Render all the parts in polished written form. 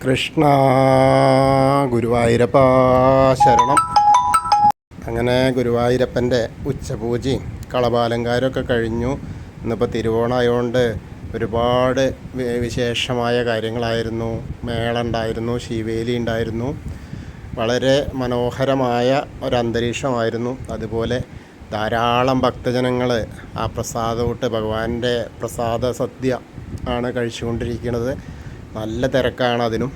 കൃഷ്ണ ഗുരുവായൂരപ്പ ശരണം. അങ്ങനെ ഗുരുവായൂരപ്പൻ്റെ ഉച്ചപൂജയും കളഭാലങ്കാരമൊക്കെ കഴിഞ്ഞു. ഇന്നിപ്പോൾ തിരുവോണമായതുകൊണ്ട് ഒരുപാട് വിശേഷമായ കാര്യങ്ങളായിരുന്നു. മേള ഉണ്ടായിരുന്നു, ശിവേലി ഉണ്ടായിരുന്നു. വളരെ മനോഹരമായ ഒരന്തരീക്ഷമായിരുന്നു. അതുപോലെ ധാരാളം ഭക്തജനങ്ങൾ ആ പ്രസാദമൂട്ട് ഭഗവാന്റെ പ്രസാദ സദ്യ ആണ് കഴിച്ചുകൊണ്ടിരിക്കുന്നത്. നല്ല തിരക്കാണ് അതിനും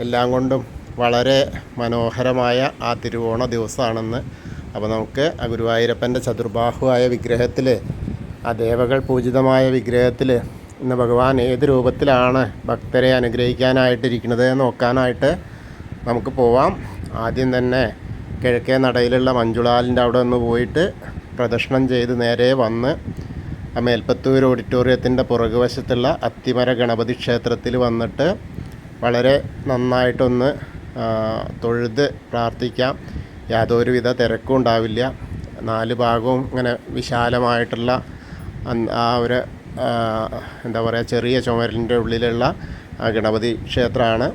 എല്ലാം കൊണ്ടും വളരെ മനോഹരമായ ആ തിരുവോണ ദിവസമാണെന്ന്. അപ്പോൾ നമുക്ക് ആ ഗുരുവായൂരപ്പൻ്റെ ചതുർബാഹുവായ വിഗ്രഹത്തിൽ, ആ ദേവകൾ പൂജിതമായ വിഗ്രഹത്തിൽ ഇന്ന് ഭഗവാൻ ഏത് രൂപത്തിലാണ് ഭക്തരെ അനുഗ്രഹിക്കാനായിട്ടിരിക്കുന്നത് നോക്കാനായിട്ട് നമുക്ക് പോവാം. ആദ്യം തന്നെ കിഴക്കേ നടയിലുള്ള മഞ്ജുളാലിൻ്റെ അവിടെ ഒന്ന് പോയിട്ട് പ്രദക്ഷിണം ചെയ്ത് നേരെ വന്ന് ആ മേൽപ്പത്തൂർ ഓഡിറ്റോറിയത്തിൻ്റെ പുറകുവശത്തുള്ള അത്തിമര ഗണപതി ക്ഷേത്രത്തിൽ വന്നിട്ട് വളരെ നന്നായിട്ടൊന്ന് തൊഴുത് പ്രാർത്ഥിക്കാം. യാതൊരുവിധ തിരക്കും ഉണ്ടാവില്ല. 4 ഭാഗവും ഇങ്ങനെ വിശാലമായിട്ടുള്ള ആ ഒരു എന്താ പറയുക, ചെറിയ ചുമരിൻ്റെ ഉള്ളിലുള്ള ആ ഗണപതി ക്ഷേത്രമാണ്.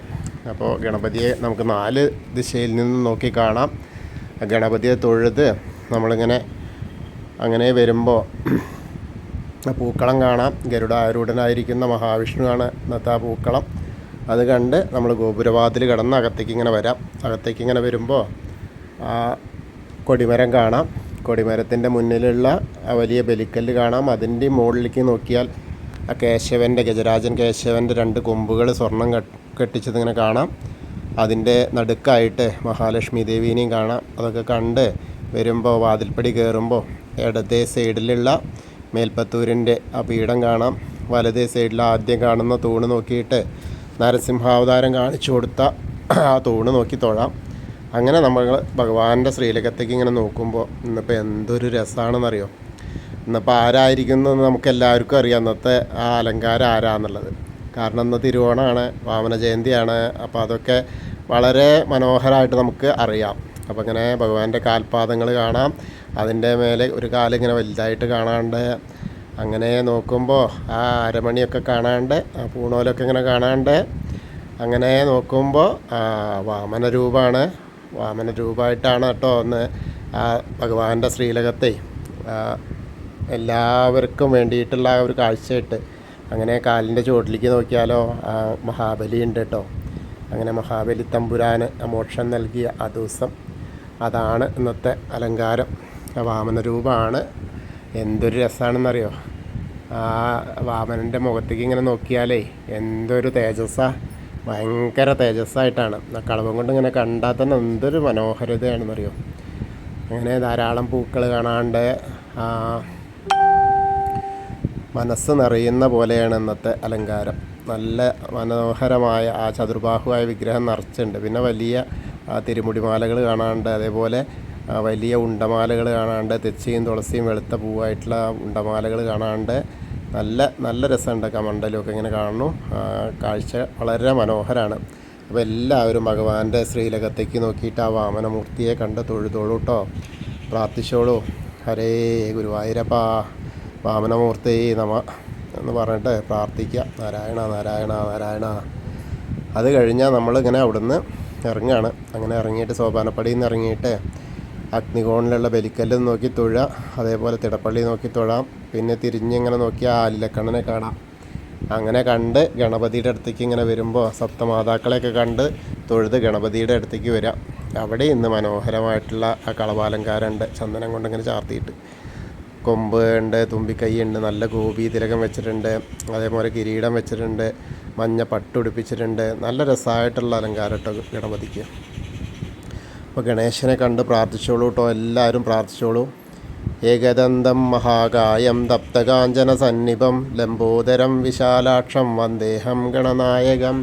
അപ്പോൾ ഗണപതിയെ നമുക്ക് 4 ദിശയിൽ നിന്ന് നോക്കി കാണാം. ഗണപതിയെ തൊഴുത് നമ്മളിങ്ങനെ അങ്ങനെ വരുമ്പോൾ പൂക്കളം കാണാം. ഗരുഡാരൂഢനായിരിക്കുന്ന മഹാവിഷ്ണുവാണ് ഇന്നത്തെ ആ പൂക്കളം. അത് കണ്ട് നമ്മൾ ഗോപുരവാതിൽ കടന്ന് അകത്തേക്ക് ഇങ്ങനെ വരാം. അകത്തേക്ക് ഇങ്ങനെ വരുമ്പോൾ ആ കൊടിമരം കാണാം. കൊടിമരത്തിൻ്റെ മുന്നിലുള്ള ആ വലിയ ബലിക്കല്ല് കാണാം. അതിൻ്റെ മുകളിലേക്ക് നോക്കിയാൽ ആ കേശവൻ്റെ, ഗജരാജൻ കേശവൻ്റെ 2 കൊമ്പുകൾ സ്വർണം കെട്ടിച്ചതിങ്ങനെ കാണാം. അതിൻ്റെ നടുക്കായിട്ട് മഹാലക്ഷ്മി ദേവീനെയും കാണാം. അതൊക്കെ കണ്ട് വരുമ്പോൾ വാതിൽപ്പടി കയറുമ്പോൾ ഇടതേ സൈഡിലുള്ള മേൽപ്പത്തൂരിൻ്റെ ആ പീഠം കാണാം. വലതേ സൈഡിൽ ആദ്യം കാണുന്ന തൂണ് നോക്കിയിട്ട് നരസിംഹാവതാരം കാണിച്ചു കൊടുത്ത ആ തൂണ് നോക്കി തൊഴാം. അങ്ങനെ നമ്മൾ ഭഗവാന്റെ ശ്രീലകത്തേക്ക് ഇങ്ങനെ നോക്കുമ്പോൾ ഇന്നിപ്പോൾ എന്തൊരു രസമാണെന്നറിയോ. ഇന്നിപ്പോൾ ആരായിരിക്കുന്നത് നമുക്ക് എല്ലാവർക്കും അറിയാം, ഇന്നത്തെ ആ അലങ്കാരം ആരാന്നുള്ളത്. കാരണം ഇന്ന് തിരുവോണമാണ്, വാമന ജയന്തിയാണ്. അപ്പോൾ അതൊക്കെ വളരെ മനോഹരമായിട്ട് നമുക്ക് അറിയാം. അപ്പോൾ ഇങ്ങനെ ഭഗവാന്റെ കാൽപാദങ്ങൾ കാണാം. അതിൻ്റെ മേലെ ഒരു കാലിങ്ങനെ വലുതായിട്ട് കാണാണ്ട്, അങ്ങനെ നോക്കുമ്പോൾ ആ അരമണിയൊക്കെ കാണാണ്ട്, ആ പൂണോലൊക്കെ ഇങ്ങനെ കാണാണ്ട്, അങ്ങനെ നോക്കുമ്പോൾ വാമന രൂപമാണ്. വാമന രൂപമായിട്ടാണ് കേട്ടോ ഒന്ന് ആ ഭഗവാന്റെ ശ്രീലകത്തെ എല്ലാവർക്കും വേണ്ടിയിട്ടുള്ള ഒരു കാഴ്ചയായിട്ട്. അങ്ങനെ കാലിൻ്റെ ചുവട്ടിലേക്ക് നോക്കിയാലോ മഹാബലി ഉണ്ട് കേട്ടോ. അങ്ങനെ മഹാബലി തമ്പുരാന് മോക്ഷം നൽകിയ ആ ദിവസം, അതാണ് ഇന്നത്തെ അലങ്കാരം. വാമന രൂപമാണ്. എന്തൊരു രസമാണെന്നറിയോ. ആ വാമനൻ്റെ മുഖത്തേക്ക് ഇങ്ങനെ നോക്കിയാലേ എന്തൊരു തേജസ്സാണ്, ഭയങ്കര തേജസ്സായിട്ടാണ്. ആ കളവം കൊണ്ട് ഇങ്ങനെ കണ്ടാൽ തന്നെ എന്തൊരു മനോഹരതയാണെന്നറിയോ. അങ്ങനെ ധാരാളം പൂക്കൾ കാണാണ്ട് മനസ്സ് നിറയുന്ന പോലെയാണ് ഇന്നത്തെ അലങ്കാരം. നല്ല മനോഹരമായ ആ ചതുർബാഹുവായ വിഗ്രഹം നിറച്ചുണ്ട്. പിന്നെ വലിയ തിരുമുടിമാലകൾ കാണാണ്ട്, അതേപോലെ വലിയ ഉണ്ടമാലകൾ കാണാണ്ട്, തെച്ചിയും തുളസിയും വെളുത്ത പൂവായിട്ടുള്ള ഉണ്ടമാലകൾ കാണാണ്ട് നല്ല രസമുണ്ട്. കമണ്ടലുമൊക്കെ ഇങ്ങനെ കാണുന്നു. കാഴ്ച വളരെ മനോഹരമാണ്. അപ്പോൾ എല്ലാവരും ഭഗവാന്റെ ശ്രീലകത്തേക്ക് നോക്കിയിട്ട് ആ വാമനമൂർത്തിയെ കണ്ട് തൊഴുതോളൂ കേട്ടോ, പ്രാർത്ഥിച്ചോളൂ. ഹരേ ഗുരുവായൂരപ്പ വാമനമൂർത്തി നമ എന്ന് പറഞ്ഞിട്ട് പ്രാർത്ഥിക്കുക. നാരായണ നാരായണ നാരായണ. അത് കഴിഞ്ഞാൽ നമ്മളിങ്ങനെ അവിടുന്ന് ഇറങ്ങുകയാണ്. അങ്ങനെ ഇറങ്ങിയിട്ട് സോപാനപ്പടിയിൽ നിന്ന് ഇറങ്ങിയിട്ട് അഗ്നികോണിലുള്ള ബലിക്കല്ല് നോക്കി തൊഴുക. അതേപോലെ തിടപ്പള്ളി നോക്കി തൊഴാം. പിന്നെ തിരിഞ്ഞിങ്ങനെ നോക്കിയാൽ ആലിലക്കണ്ണനെ കാണാം. അങ്ങനെ കണ്ട് ഗണപതിയുടെ അടുത്തേക്ക് ഇങ്ങനെ വരുമ്പോൾ സപ്തമാതാക്കളെയൊക്കെ കണ്ട് തൊഴുത് ഗണപതിയുടെ അടുത്തേക്ക് വരാം. അവിടെ ഇന്ന് മനോഹരമായിട്ടുള്ള ആ കളഭാലങ്കാരമുണ്ട്, ചന്ദനം കൊണ്ടിങ്ങനെ ചാർത്തിയിട്ട്. കൊമ്പ് ഉണ്ട്, തുമ്പിക്കൈ ഉണ്ട്, നല്ല ഗോപി തിലകം വെച്ചിട്ടുണ്ട്, അതേപോലെ കിരീടം വെച്ചിട്ടുണ്ട്, മഞ്ഞ പട്ടുപിടിപ്പിച്ചിട്ടുണ്ട്. നല്ല രസമായിട്ടുള്ള അലങ്കാരം കേട്ടോ ഗണപതിക്ക്. അപ്പോൾ ഗണേശനെ കണ്ട് പ്രാർത്ഥിച്ചോളൂ കേട്ടോ, എല്ലാവരും പ്രാർത്ഥിച്ചോളൂ. ഏകദന്തം മഹാകായം തപ്തകാഞ്ചന സന്നിഭം ലംബോദരം വിശാലാക്ഷം വന്ദേഹം ഗണനായകം.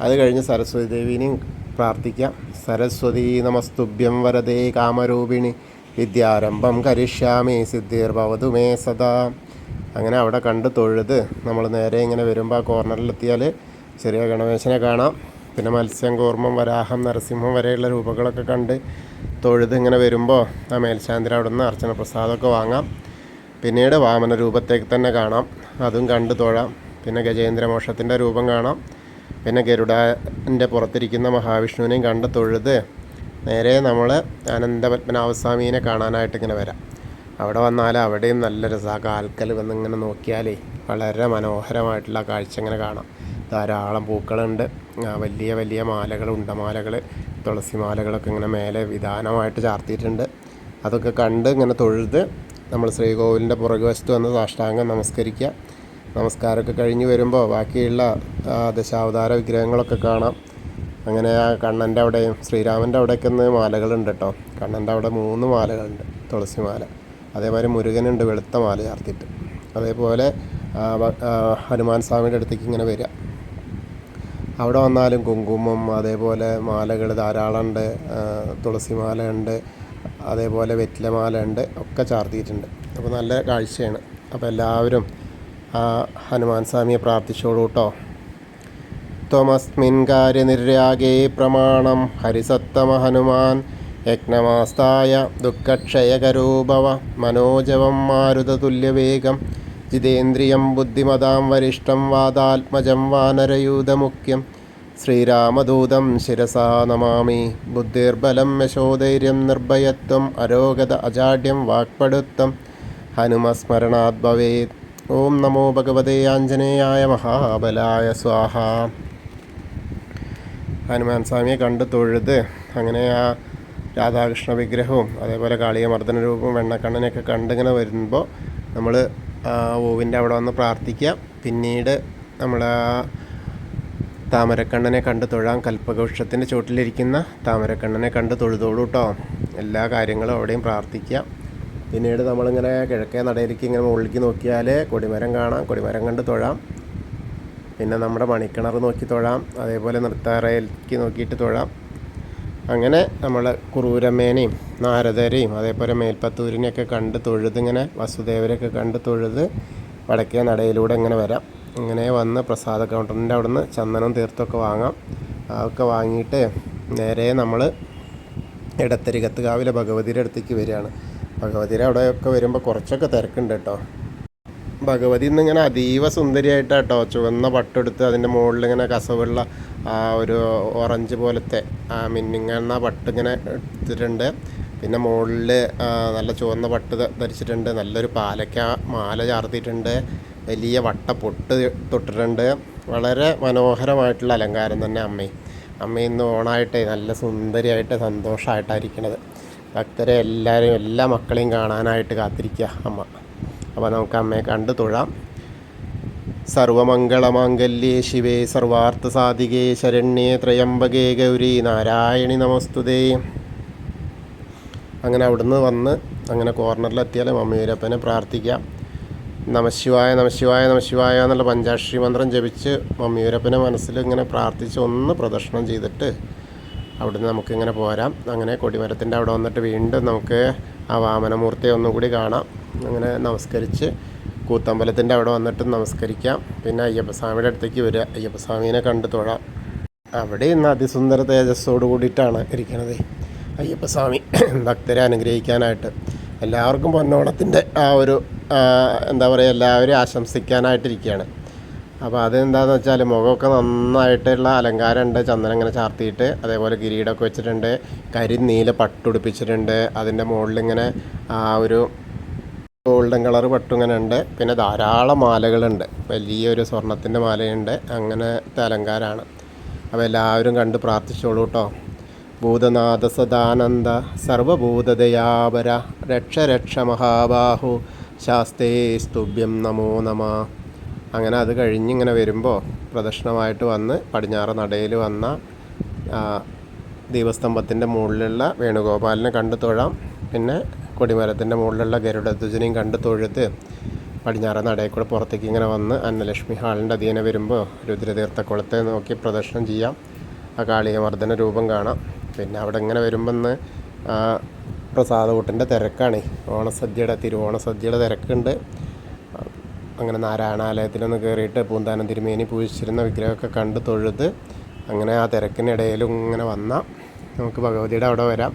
അത് കഴിഞ്ഞ് സരസ്വതി ദേവീനെയും പ്രാർത്ഥിക്കാം. സരസ്വതി നമസ്തുഭ്യം വരദേ കാമരൂപിണി വിദ്യാരംഭം കരിഷ്യാമി സിദ്ധിർഭവതു മേ സദാ. അങ്ങനെ അവിടെ കണ്ട് തൊഴുത് നമ്മൾ നേരെ ഇങ്ങനെ വരുമ്പോൾ ആ കോർണറിലെത്തിയാൽ ചെറിയ ഗണേശനെ കാണാം. പിന്നെ മത്സ്യം, കൂർമ്മം, വരാഹം, നരസിംഹം വരെയുള്ള രൂപങ്ങളൊക്കെ കണ്ട് തൊഴുത് ഇങ്ങനെ വരുമ്പോൾ ആ മേൽശാന്തിര അവിടെ നിന്ന് അർച്ചന പ്രസാദമൊക്കെ വാങ്ങാം. പിന്നീട് വാമന രൂപത്തേക്ക് തന്നെ കാണാം, അതും കണ്ട് തൊഴാം. പിന്നെ ഗജേന്ദ്രമോക്ഷത്തിൻ്റെ രൂപം കാണാം. പിന്നെ ഗരുഡൻ്റെ പുറത്തിരിക്കുന്ന മഹാവിഷ്ണുവിനെയും കണ്ട് തൊഴുത് നേരെ നമ്മൾ അനന്തപത്മനാഭസ്വാമീനെ കാണാനായിട്ട് ഇങ്ങനെ വരാം. അവിടെ വന്നാൽ അവിടെയും നല്ല രസമാണ്. കാൽക്കൽ വന്നിങ്ങനെ നോക്കിയാലേ വളരെ മനോഹരമായിട്ടുള്ള കാഴ്ച ഇങ്ങനെ കാണാം. ധാരാളം പൂക്കളുണ്ട്, വലിയ വലിയ മാലകൾ, ഉണ്ടമാലകൾ, തുളസി മാലകളൊക്കെ ഇങ്ങനെ മേലെ വിധാനമായിട്ട് ചാർത്തിയിട്ടുണ്ട്. അതൊക്കെ കണ്ട് ഇങ്ങനെ തൊഴുത് നമ്മൾ ശ്രീകോവിലിൻ്റെ പുറകുവശത്ത് വന്ന് സാഷ്ടാംഗം നമസ്കരിക്കുക. നമസ്കാരമൊക്കെ കഴിഞ്ഞ് വരുമ്പോൾ ബാക്കിയുള്ള ദശാവതാര വിഗ്രഹങ്ങളൊക്കെ കാണാം. അങ്ങനെ ആ കണ്ണൻ്റെ അവിടെയും ശ്രീരാമൻ്റെ അവിടെയൊക്കെ ഒന്ന് മാലകളുണ്ട് കേട്ടോ. കണ്ണൻ്റെ അവിടെ 3 മാലകളുണ്ട്, തുളസി മാല. അതേമാതിരി മുരുകനുണ്ട് വെളുത്ത മാല ചാർത്തിയിട്ട്. അതേപോലെ ഹനുമാൻ സ്വാമിയുടെ അടുത്തേക്ക് ഇങ്ങനെ വരിക. അവിടെ വന്നാലും കുങ്കുമം, അതേപോലെ മാലകൾ ധാരാളം ഉണ്ട്. തുളസി മാല ഉണ്ട്, അതേപോലെ വെറ്റിലമാല ഉണ്ട്, ഒക്കെ ചാർത്തിയിട്ടുണ്ട്. അപ്പോൾ നല്ല കാഴ്ചയാണ്. അപ്പോൾ എല്ലാവരും ഹനുമാൻ സ്വാമിയെ പ്രാർത്ഥിച്ചോളൂ കേട്ടോ. ത്വമസ്മിൻ കാര്യനിര്യാഗേ പ്രമാണം ഹരിസത്തമ ഹനുമാൻ യജ്ഞമാസ്തായ ദുഃഖക്ഷയകരോ ഭവ മനോജവം മാരുതതുല്യവേഗം ജിതേന്ദ്രിയം ബുദ്ധിമതാം വരിഷ്ഠം വാതാത്മജം വാനരയൂഥമുഖ്യം ശ്രീരാമദൂതം ശിരസാ നമാമി. ബുദ്ധിർബലം യശോധൈര്യം നിർഭയത്വം അരോഗത അജാഡ്യം വാക്പടുത്വം ഹനുമസ്മരണാത് ഭവേത്. ഓം നമോ ഭഗവതേ ആഞ്ജനേയായ മഹാബലായ സ്വാഹ. ഹനുമാൻ സ്വാമിയെ കണ്ട് തൊഴുത് അങ്ങനെ ആ രാധാകൃഷ്ണ വിഗ്രഹവും അതേപോലെ കാളിയമർദ്ദന രൂപവും വെണ്ണക്കണ്ണനെയൊക്കെ കണ്ടിങ്ങനെ വരുമ്പോൾ നമ്മൾ ഓവിൻ്റെ അവിടെ വന്ന് പ്രാർത്ഥിക്കുക. പിന്നീട് നമ്മൾ താമരക്കണ്ണനെ കണ്ട് തൊഴാം. കൽപ്പകവൃക്ഷത്തിൻ്റെ ചുവട്ടിലിരിക്കുന്ന താമരക്കണ്ണനെ കണ്ട് തൊഴുതോളൂ കേട്ടോ. എല്ലാ കാര്യങ്ങളും അവിടെയും പ്രാർത്ഥിക്കുക. പിന്നീട് നമ്മളിങ്ങനെ കിഴക്കേ നടയിലേക്ക് ഇങ്ങനെ മുകളിലേക്ക് നോക്കിയാൽ കൊടിമരം കാണാം. കൊടിമരം കണ്ട് തൊഴാം. പിന്നെ നമ്മുടെ മണിക്കിണർ നോക്കി തൊഴാം. അതേപോലെ നൃത്താറയിലേക്ക് നോക്കിയിട്ട് തൊഴാം. അങ്ങനെ നമ്മൾ കുറൂരമ്മേനെയും നാരദരെയും അതേപോലെ മേൽപ്പത്തൂരിനെയൊക്കെ കണ്ട് തൊഴുത് ഇങ്ങനെ വസുദേവരെയൊക്കെ കണ്ട് തൊഴുത് വടക്കേ നടയിലൂടെ ഇങ്ങനെ വരാം. ഇങ്ങനെ വന്ന് പ്രസാദ കൗണ്ടറിൻ്റെ അവിടെ നിന്ന് ചന്ദനം തീർത്തൊക്കെ വാങ്ങാം. അതൊക്കെ വാങ്ങിയിട്ട് നേരെ നമ്മൾ ഇടത്തരികത്ത് കാവിലെ ഭഗവതിയുടെ അടുത്തേക്ക് വരികയാണ്. ഭഗവതിയുടെ അവിടെയൊക്കെ വരുമ്പോൾ കുറച്ചൊക്കെ തിരക്കുണ്ട് കേട്ടോ. ഭഗവതി ഇന്നിങ്ങനെ അതീവ സുന്ദരിയായിട്ടാണ് കേട്ടോ. ചുവന്ന പട്ടെടുത്ത് അതിൻ്റെ മുകളിൽ ഇങ്ങനെ കസവുള്ള ഒരു ഓറഞ്ച് പോലത്തെ മിന്നിങ്ങുന്ന പട്ട് ഇങ്ങനെ എടുത്തിട്ടുണ്ട്. പിന്നെ മുകളിൽ നല്ല ചുവന്ന പട്ട് ധരിച്ചിട്ടുണ്ട്. നല്ലൊരു പാലക്ക മാല ചാർത്തിയിട്ടുണ്ട്. വലിയ വട്ട പൊട്ട് തൊട്ടിട്ടുണ്ട്. വളരെ മനോഹരമായിട്ടുള്ള അലങ്കാരം തന്നെ അമ്മ ഇന്ന് ഓണായിട്ടേ നല്ല സുന്ദരിയായിട്ട് സന്തോഷമായിട്ടായിരിക്കണത്. ഭക്തരെ എല്ലാവരെയും എല്ലാ മക്കളെയും കാണാനായിട്ട് കാത്തിരിക്കുക അമ്മ. അപ്പോൾ നമുക്ക് അമ്മയെ കണ്ട് തൊഴാം. സർവമംഗളമാംഗല്യേ ശിവേ സർവാർത്ഥസാധികേ ശരണ്യേ ത്രയംബകേ ഗൗരി നാരായണി നമസ്തുതേ. അങ്ങനെ അവിടുന്ന് വന്ന് അങ്ങനെ കോർണറിലെത്തിയാൽ മമ്മിയൂരപ്പനെ പ്രാർത്ഥിക്കാം. നമശിവായ നമശിവായ നമശിവായ എന്നുള്ള പഞ്ചാക്ഷരി മന്ത്രം ജപിച്ച് മമ്മിയൂരപ്പനെ മനസ്സിൽ ഇങ്ങനെ പ്രാർത്ഥിച്ച് ഒന്ന് പ്രദക്ഷിണം ചെയ്തിട്ട് അവിടുന്ന് നമുക്കിങ്ങനെ പോരാം. അങ്ങനെ കൊടിമരത്തിൻ്റെ അവിടെ വന്നിട്ട് വീണ്ടും നമുക്ക് ആ വാമനമൂർത്തിയെ ഒന്നും കൂടി കാണാം. അങ്ങനെ നമസ്കരിച്ച് കൂത്തമ്പലത്തിൻ്റെ അവിടെ വന്നിട്ട് നമസ്കരിക്കാം. പിന്നെ അയ്യപ്പസ്വാമിയുടെ അടുത്തേക്ക് വരിക. അയ്യപ്പസ്വാമീനെ കണ്ട് തൊഴാം. അവിടെ ഇന്ന് അതിസുന്ദര തേജസ്സോട് കൂടിയിട്ടാണ് ഇരിക്കുന്നത് അയ്യപ്പസ്വാമി, ഭക്തരെ അനുഗ്രഹിക്കാനായിട്ട്. എല്ലാവർക്കും പൊന്നോണത്തിൻ്റെ ആ ഒരു എന്താ പറയുക, എല്ലാവരും ആശംസിക്കാനായിട്ടിരിക്കുകയാണ്. അപ്പോൾ അതെന്താണെന്ന് വെച്ചാൽ മുഖമൊക്കെ നന്നായിട്ടുള്ള അലങ്കാരമുണ്ട്. ചന്ദനം ഇങ്ങനെ ചാർത്തിയിട്ട് അതേപോലെ കിരീടമൊക്കെ വെച്ചിട്ടുണ്ട്. കരിനീല പട്ടുടുപ്പിച്ചിട്ടുണ്ട്. അതിൻ്റെ മുകളിലിങ്ങനെ ആ ഒരു ഗോൾഡൻ കളർ പട്ടിങ്ങനെ ഉണ്ട്. പിന്നെ ധാരാളം മാലകളുണ്ട്. വലിയൊരു സ്വർണത്തിൻ്റെ മാലയുണ്ട്. അങ്ങനത്തെ അലങ്കാരമാണ്. അപ്പോൾ എല്ലാവരും കണ്ട് പ്രാർത്ഥിച്ചോളൂ കേട്ടോ. ഭൂതനാഥ സദാനന്ദ സർവഭൂതദയാപര രക്ഷ രക്ഷ മഹാബാഹു ശാസ്തേ സ്തുഭ്യം നമോ നമ. അങ്ങനെ അത് കഴിഞ്ഞിങ്ങനെ വരുമ്പോൾ പ്രദക്ഷിണമായിട്ട് വന്ന് പടിഞ്ഞാറ് നടയിൽ വന്ന ദീപസ്തംഭത്തിൻ്റെ മുകളിലുള്ള വേണുഗോപാലിനെ കണ്ട് തൊഴാം. പിന്നെ കൊടിമരത്തിൻ്റെ മുകളിലുള്ള ഗരുഡധ്വജനെയും കണ്ട് തൊഴുത്ത് പടിഞ്ഞാറ് നടയിൽ കൂടെ പുറത്തേക്ക് ഇങ്ങനെ വന്ന് അന്നലക്ഷ്മി ഹാളിൻ്റെ അധീനം വരുമ്പോൾ രുദ്രതീർത്ഥക്കുളത്തെ നോക്കി പ്രദക്ഷിണം ചെയ്യാം. ആ കാളിയമർദ്ദന രൂപം കാണാം. പിന്നെ അവിടെ ഇങ്ങനെ വരുമ്പോൾ ഇന്ന് പ്രസാദകൂട്ടിൻ്റെ തിരക്കാണ്. ഓണസദ്യയുടെ തിരുവോണസദ്യയുടെ തിരക്കുണ്ട്. അങ്ങനെ നാരായണാലയത്തിലൊന്ന് കയറിയിട്ട് പൂന്താനം തിരുമേനി പൂജിച്ചിരുന്ന വിഗ്രഹമൊക്കെ കണ്ട് തൊഴുത് അങ്ങനെ ആ തിരക്കിനിടയിലും ഇങ്ങനെ വന്നാൽ നമുക്ക് ഭഗവതിയുടെ അവിടെ വരാം.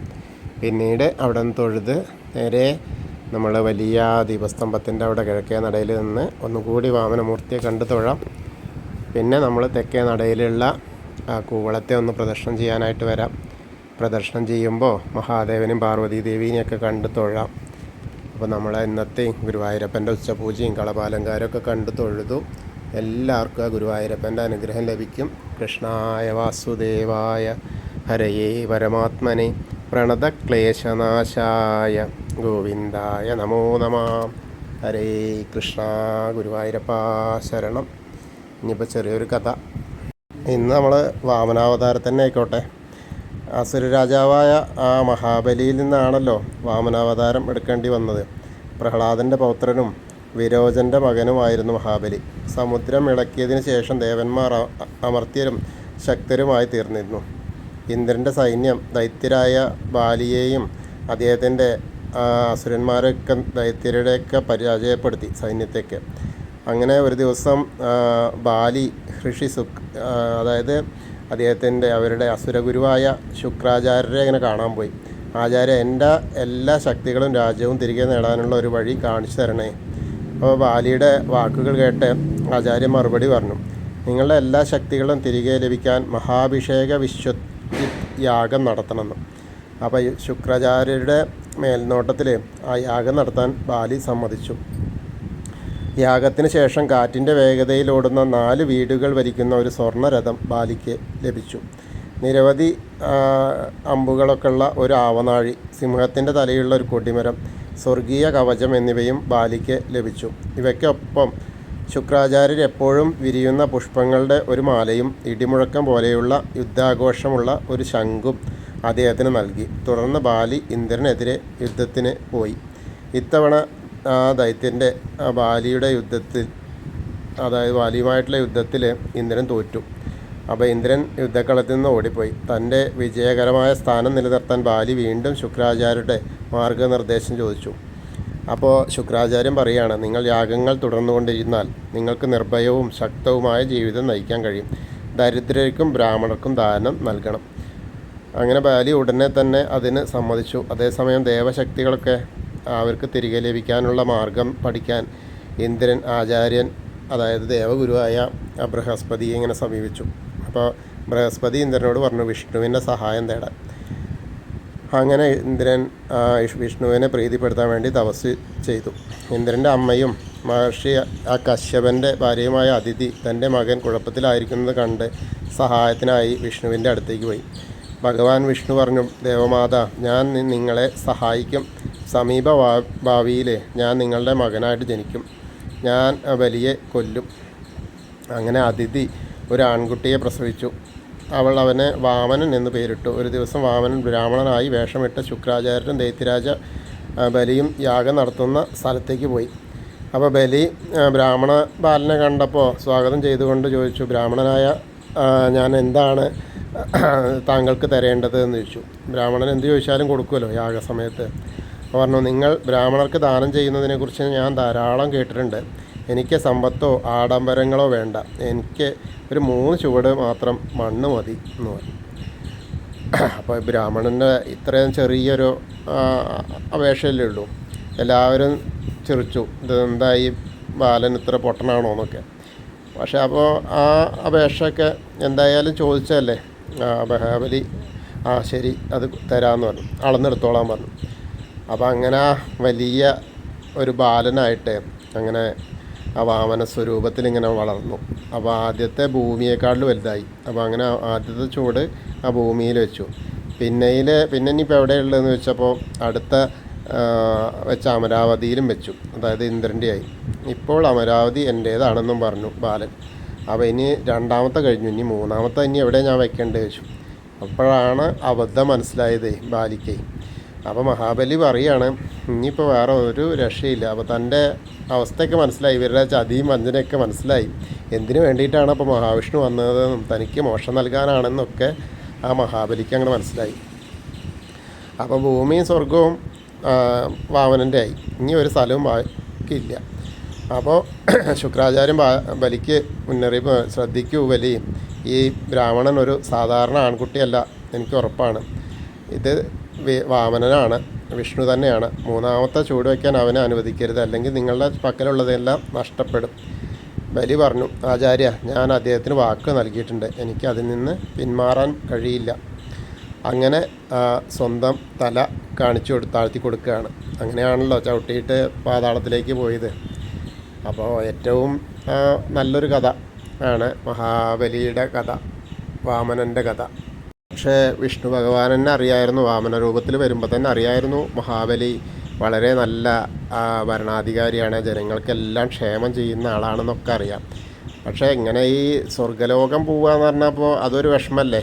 പിന്നീട് അവിടെ നിന്ന് തൊഴുത് നേരെ നമ്മൾ വലിയ ദീപസ്തംഭത്തിൻ്റെ അവിടെ കിഴക്കേ നടയിൽ നിന്ന് ഒന്നുകൂടി വാമനമൂർത്തിയെ കണ്ട് തൊഴാം. പിന്നെ നമ്മൾ തെക്കേ നടയിലുള്ള കൂവളത്തെ ഒന്ന് പ്രദർശനം ചെയ്യാനായിട്ട് വരാം. പ്രദർശനം ചെയ്യുമ്പോൾ മഹാദേവനും പാർവതി ദേവീനെയൊക്കെ കണ്ട് തൊഴാം. അപ്പോൾ നമ്മൾ ഇന്നത്തെ ഗുരുവായൂരപ്പൻ്റെ ഉച്ചപൂജയും കളഭാലങ്കാരമൊക്കെ കണ്ട് തൊഴുതു. എല്ലാവർക്കും ആ ഗുരുവായൂരപ്പൻ്റെ അനുഗ്രഹം ലഭിക്കും. കൃഷ്ണായ വാസുദേവായ ഹരയേ പരമാത്മനെ പ്രണതക്ലേശനാശായ ഗോവിന്ദായ നമോ നമഃ. ഹരേ കൃഷ്ണ. ഗുരുവായൂരപ്പ ശരണം. ഇനിയിപ്പോൾ ചെറിയൊരു കഥ. ഇന്ന് നമ്മൾ വാമനാവതാരത്തന്നെ ആയിക്കോട്ടെ. അസുര രാജാവായ ആ മഹാബലിയിൽ നിന്നാണല്ലോ വാമനാവതാരം എടുക്കേണ്ടി വന്നത്. പ്രഹ്ലാദൻ്റെ പൗത്രനും വിരോചൻ്റെ മകനുമായിരുന്നു മഹാബലി. സമുദ്രം ഇളക്കിയതിന് ശേഷം ദേവന്മാർ അമർത്യരും ശക്തരുമായി തീർന്നിരുന്നു. ഇന്ദ്രൻ്റെ സൈന്യം ദൈത്യരായ ബാലിയെയും അദ്ദേഹത്തിൻ്റെ അസുരന്മാരൊക്കെ ദൈത്യരുടെയൊക്കെ പരാജയപ്പെടുത്തി സൈന്യത്തേക്ക്. അങ്ങനെ ഒരു ദിവസം ബാലി ഋഷി അതായത് അദ്ദേഹത്തിൻ്റെ അവരുടെ അസുരഗുരുവായ ശുക്രാചാര്യരെ ഇങ്ങനെ കാണാൻ പോയി. ആചാര്യ, എൻ്റെ എല്ലാ ശക്തികളും രാജ്യവും തിരികെ നേടാനുള്ള ഒരു വഴി കാണിച്ചു തരണേ. അപ്പോൾ ബാലിയുടെ വാക്കുകൾ കേട്ട് ആചാര്യൻ മറുപടി പറഞ്ഞു, നിങ്ങളുടെ എല്ലാ ശക്തികളും തിരികെ ലഭിക്കാൻ മഹാഭിഷേക യാഗം നടത്തണമെന്ന്. അപ്പോൾ ശുക്രാചാര്യരുടെ മേൽനോട്ടത്തിൽ ആ യാഗം നടത്താൻ ബാലി സമ്മതിച്ചു. യാഗത്തിന് ശേഷം കാറ്റിൻ്റെ വേഗതയിൽ ഓടുന്ന 4 വീടുകൾ ഭരിക്കുന്ന ഒരു സ്വർണ്ണരഥം ബാലിക്ക് ലഭിച്ചു. നിരവധി അമ്പുകളൊക്കെ ഉള്ള ഒരു ആവനാഴി, സിംഹത്തിൻ്റെ തലയുള്ള ഒരു കൊടിമരം, സ്വർഗീയ കവചം എന്നിവയും ബാലിക്ക് ലഭിച്ചു. ഇവയ്ക്കൊപ്പം ശുക്രാചാര്യർ എപ്പോഴും വിരിയുന്ന പുഷ്പങ്ങളുടെ ഒരു മാലയും ഇടിമുഴക്കം പോലെയുള്ള യുദ്ധാഘോഷമുള്ള ഒരു ശംഖും അദ്ദേഹത്തിന് നൽകി. തുടർന്ന് ബാലി ഇന്ദ്രനെതിരെ യുദ്ധത്തിന് പോയി. ഇത്തവണ ആ ദൈത്യൻ്റെ ബാലിയുടെ യുദ്ധത്തിൽ, അതായത് ബാലിയുമായിട്ടുള്ള യുദ്ധത്തിൽ ഇന്ദ്രൻ തോറ്റു. അപ്പോൾ ഇന്ദ്രൻ യുദ്ധക്കളത്തിൽ നിന്ന് ഓടിപ്പോയി. തൻ്റെ വിജയകരമായ സ്ഥാനം നിലനിർത്താൻ ബാലി വീണ്ടും ശുക്രാചാര്യരുടെ മാർഗനിർദ്ദേശം ചോദിച്ചു. അപ്പോൾ ശുക്രാചാര്യൻ പറയുകയാണ്, നിങ്ങൾ യാഗങ്ങൾ തുടർന്നുകൊണ്ടിരുന്നാൽ നിങ്ങൾക്ക് നിർഭയവും ശക്തവുമായ ജീവിതം നയിക്കാൻ കഴിയും. ദരിദ്രർക്കും ബ്രാഹ്മണർക്കും ദാനം നൽകണം. അങ്ങനെ ബാലി ഉടനെ തന്നെ അതിന് സമ്മതിച്ചു. അതേസമയം ദേവശക്തികളൊക്കെ അവർക്ക് തിരികെ ലഭിക്കാനുള്ള മാർഗം പഠിക്കാൻ ഇന്ദ്രൻ ആചാര്യൻ, അതായത് ദേവഗുരുവായ ബൃഹസ്പതിയെ ഇങ്ങനെ സമീപിച്ചു. അപ്പോൾ ബൃഹസ്പതി ഇന്ദ്രനോട് പറഞ്ഞു വിഷ്ണുവിൻ്റെ സഹായം തേടാൻ. അങ്ങനെ ഇന്ദ്രൻ വിഷ്ണുവിനെ പ്രീതിപ്പെടുത്താൻ വേണ്ടി തപസ് ചെയ്തു. ഇന്ദ്രൻ്റെ അമ്മയും മഹർഷി കശ്യപൻ്റെ ഭാര്യയുമായ അദിതി തൻ്റെ മകൻ കുഴപ്പത്തിലായിരിക്കുന്നത് കണ്ട് സഹായത്തിനായി വിഷ്ണുവിൻ്റെ അടുത്തേക്ക് പോയി. ഭഗവാൻ വിഷ്ണു പറഞ്ഞു, ദേവമാത, ഞാൻ നിങ്ങളെ സഹായിക്കും. സമീപ ഭാവിയിൽ ഞാൻ നിങ്ങളുടെ മകനായിട്ട് ജനിക്കും. ഞാൻ ബലിയെ കൊല്ലും. അങ്ങനെ അദിതി ഒരു ആൺകുട്ടിയെ പ്രസവിച്ചു. അവൾ അവനെ വാമനൻ എന്ന് പേരിട്ടു. ഒരു ദിവസം വാമനൻ ബ്രാഹ്മണനായി വേഷമിട്ട ശുക്രാചാര്യരും ദൈത്യരാജ ബലിയും യാഗം നടത്തുന്ന സ്ഥലത്തേക്ക് പോയി. അപ്പോൾ ബലി ബ്രാഹ്മണ ബാലനെ കണ്ടപ്പോൾ സ്വാഗതം ചെയ്തുകൊണ്ട് ചോദിച്ചു, ബ്രാഹ്മണനായ ഞാൻ എന്താണ് താങ്കൾക്ക് തരേണ്ടത് എന്ന് ചോദിച്ചു. ബ്രാഹ്മണൻ എന്ത് ചോദിച്ചാലും കൊടുക്കുമല്ലോ യാഗസമയത്ത്. പറഞ്ഞു, നിങ്ങൾ ബ്രാഹ്മണർക്ക് ദാനം ചെയ്യുന്നതിനെക്കുറിച്ച് ഞാൻ ധാരാളം കേട്ടിട്ടുണ്ട്. എനിക്ക് സമ്പത്തോ ആഡംബരങ്ങളോ വേണ്ട. എനിക്ക് ഒരു 3 ചുവട് മാത്രം മണ്ണ് മതി എന്ന് പറഞ്ഞു. അപ്പോൾ ബ്രാഹ്മണൻ്റെ ഇത്രയും ചെറിയൊരു അപേക്ഷയല്ലേ ഉള്ളൂ. എല്ലാവരും ചിരിച്ചു, ഇതെന്തായി ബാലൻ ഇത്ര പൊട്ടനാണോ എന്നൊക്കെ. പക്ഷേ അപ്പോൾ ആ അപേക്ഷയൊക്കെ എന്തായാലും ചോദിച്ചതല്ലേ. മഹാബലി ശരി അത് തരാമെന്ന് പറഞ്ഞു, അളന്നെടുത്തോളാൻ പറഞ്ഞു. അപ്പോൾ അങ്ങനെ വലിയ ഒരു ബാലനായിട്ട് അങ്ങനെ ആ വാമന സ്വരൂപത്തിൽ ഇങ്ങനെ വളർന്നു. അപ്പോൾ ആദ്യത്തെ ഭൂമിയേക്കാളിൽ വലുതായി. അപ്പോൾ അങ്ങനെ ആദ്യത്തെ ചുവട് ആ ഭൂമിയിൽ വെച്ചു. പിന്നെ ഇനിയിപ്പോൾ എവിടെയുള്ളതെന്ന് വെച്ചപ്പോൾ അടുത്ത വെച്ച അമരാവതിയിലും വെച്ചു. അതായത് ഇന്ദ്രൻ്റെ ആയി. ഇപ്പോൾ അമരാവതി എൻ്റേതാണെന്നും പറഞ്ഞു ബാലൻ. അപ്പോൾ ഇനി 2ാമത്തെ കഴിഞ്ഞു, ഇനി 3ാമത്തെ ഇനി എവിടെ ഞാൻ വെക്കേണ്ടത് വെച്ചു. അപ്പോഴാണ് അബദ്ധം മനസ്സിലായത് ബാലിക്ക്. അപ്പോൾ മഹാബലി പറയാണ്, ഇനിയിപ്പോൾ വേറെ ഒരു രക്ഷയില്ല. അപ്പോൾ തൻ്റെ അവസ്ഥയൊക്കെ മനസ്സിലായി, ഇവരുടെ ചതിയും വഞ്ചനയൊക്കെ മനസ്സിലായി. എന്തിനു വേണ്ടിയിട്ടാണ് അപ്പോൾ മഹാവിഷ്ണു വന്നതെന്നും തനിക്ക് മോക്ഷം നൽകാനാണെന്നൊക്കെ ആ മഹാബലിക്ക് അങ്ങനെ മനസ്സിലായി. അപ്പോൾ ഭൂമിയും സ്വർഗവും വാമനൻ്റെ ആയി. ഇനി ഒരു സ്ഥലവും ബാക്കിയില്ല. അപ്പോൾ ശുക്രാചാര്യൻ ബലിക്ക് മുന്നറിയിപ്പ്, ശ്രദ്ധിക്കൂ ബലി, ഈ ബ്രാഹ്മണൻ ഒരു സാധാരണ ആൺകുട്ടിയല്ല, എനിക്ക് ഉറപ്പാണ്. ഇത് വാമനനാണ്, വിഷ്ണു തന്നെയാണ്. 3ാമത്തെ ചൂട് വയ്ക്കാൻ അവനെ അനുവദിക്കരുത്, അല്ലെങ്കിൽ നിങ്ങളുടെ പക്കലുള്ളതെല്ലാം നഷ്ടപ്പെടും. ബലി പറഞ്ഞു, ആചാര്യ, ഞാൻ അദ്ദേഹത്തിന് വാക്ക് നൽകിയിട്ടുണ്ട്, എനിക്ക് അതിൽ നിന്ന് പിന്മാറാൻ കഴിയില്ല. അങ്ങനെ സ്വന്തം തല താഴ്ത്തി കൊടുക്കുകയാണ്. അങ്ങനെയാണല്ലോ ചവിട്ടിയിട്ട് പാതാളത്തിലേക്ക് പോയത്. അപ്പോൾ ഏറ്റവും നല്ലൊരു കഥ ആണ് മഹാബലിയുടെ കഥ, വാമനൻ്റെ കഥ. പക്ഷേ വിഷ്ണു ഭഗവാൻ തന്നെ അറിയായിരുന്നു, വാമന രൂപത്തിൽ വരുമ്പോൾ തന്നെ അറിയായിരുന്നു മഹാബലി വളരെ നല്ല ഭരണാധികാരിയാണ്, ജനങ്ങൾക്കെല്ലാം ക്ഷേമം ചെയ്യുന്ന ആളാണെന്നൊക്കെ അറിയാം. പക്ഷേ ഇങ്ങനെ ഈ സ്വർഗ്ഗലോകം പോവുക എന്ന് പറഞ്ഞപ്പോൾ അതൊരു വിഷമല്ലേ.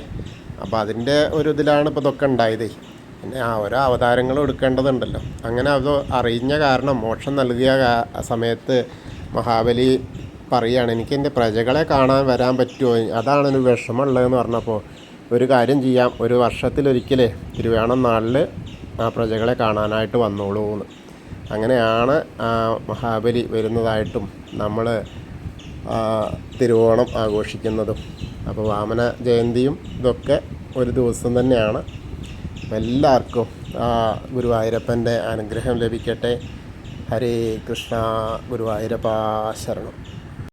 അപ്പോൾ അതിൻ്റെ ഒരു ഇതിലാണ് ഇപ്പോൾ ഇതൊക്കെ ഉണ്ടായത്. പിന്നെ ഓരോ അവതാരങ്ങളും എടുക്കേണ്ടതുണ്ടല്ലോ. അങ്ങനെ അത് അറിഞ്ഞ കാരണം മോക്ഷം നൽകിയ സമയത്ത് മഹാബലി പറയുകയാണ്, എനിക്ക് എൻ്റെ പ്രജകളെ കാണാൻ വരാൻ പറ്റുമോ, അതാണ് ഒരു വിഷമമുള്ളതെന്ന് പറഞ്ഞപ്പോൾ, ഒരു കാര്യം ചെയ്യാം, ഒരു വർഷത്തിലൊരിക്കലേ തിരുവോണം നാളിൽ ആ പ്രജകളെ കാണാനായിട്ട് വന്നോളൂ എന്ന്. അങ്ങനെയാണ് മഹാബലി വരുന്നതായിട്ടും നമ്മൾ തിരുവോണം ആഘോഷിക്കുന്നതും. അപ്പോൾ വാമന ജയന്തിയും ഇതൊക്കെ ഒരു ദിവസം തന്നെയാണ്. എല്ലാവർക്കും ഗുരുവായൂരപ്പൻ്റെ അനുഗ്രഹം ലഭിക്കട്ടെ. ഹരേ കൃഷ്ണ. ഗുരുവായൂരപ്പാ ശരണം.